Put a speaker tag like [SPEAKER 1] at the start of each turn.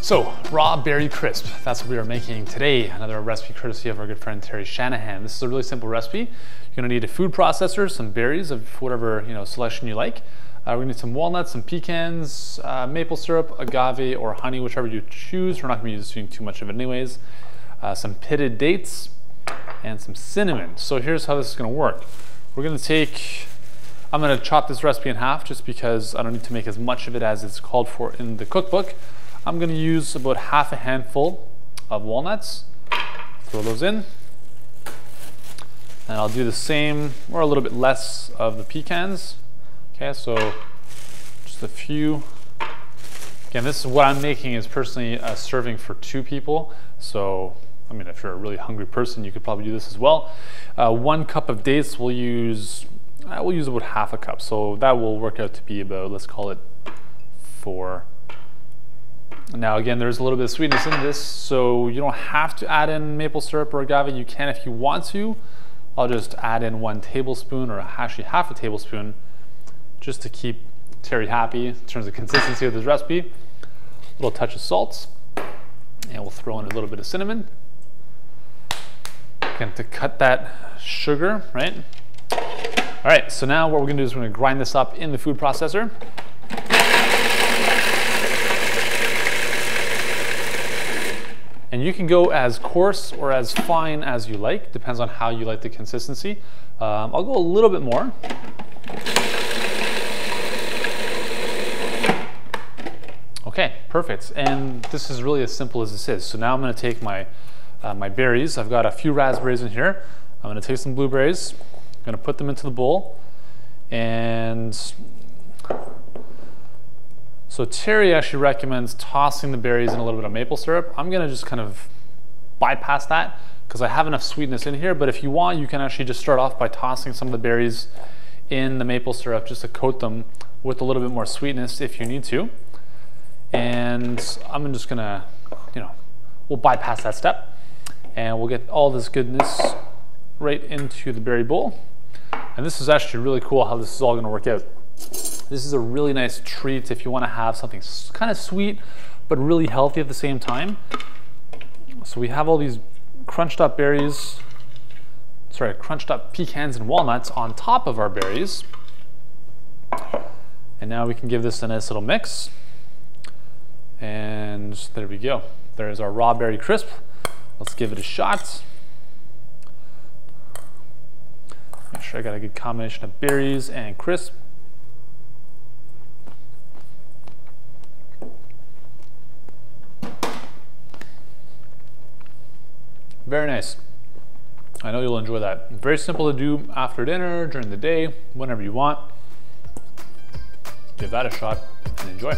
[SPEAKER 1] So, raw berry crisp, that's what we are making today. Another recipe courtesy of our good friend Terry Shanahan. This is a really simple recipe. You're gonna need a food processor, some berries of whatever selection you like. We're gonna need some walnuts, some pecans, maple syrup, agave, or honey, whichever you choose. We're not gonna be using too much of it anyways. Some pitted dates, and some cinnamon. So here's how this is gonna work. I'm gonna chop this recipe in half just because I don't need to make as much of it as it's called for in the cookbook. I'm gonna use about half a handful of walnuts. Throw those in. And I'll do the same, or a little bit less of the pecans. Okay, so just a few. Again, this is what I'm making is personally a serving for 2 people. So, I mean, if you're a really hungry person, you could probably do this as well. 1 cup of dates, we'll use about half a cup. So that will work out to be about, let's call it 4. Now again, there's a little bit of sweetness in this, so you don't have to add in maple syrup or agave. You can if you want to. I'll just add in 1 tablespoon, or actually half a tablespoon, just to keep Terry happy in terms of consistency of this recipe. A little touch of salt, and we'll throw in a little bit of cinnamon. Again, to cut that sugar, right? All right, so now what we're gonna do is we're gonna grind this up in the food processor. And you can go as coarse or as fine as you like, depends on how you like the consistency. I'll go a little bit more. Okay, perfect. And this is really as simple as this is. So now I'm gonna take my berries. I've got a few raspberries in here. I'm gonna take some blueberries. I'm gonna put them into the bowl. And so Terry actually recommends tossing the berries in a little bit of maple syrup. I'm gonna just kind of bypass that because I have enough sweetness in here, but if you want, you can actually just start off by tossing some of the berries in the maple syrup just to coat them with a little bit more sweetness if you need to. And I'm just gonna, we'll bypass that step and we'll get all this goodness right into the berry bowl. And this is actually really cool how this is all gonna work out. This is a really nice treat if you want to have something kind of sweet but really healthy at the same time. So we have all these crunched up pecans and walnuts on top of our berries. And now we can give this a nice little mix. And there we go. There's our raw berry crisp. Let's give it a shot. Make sure I got a good combination of berries and crisp. Very nice. I know you'll enjoy that. Very simple to do after dinner, during the day, whenever you want. Give that a shot and enjoy.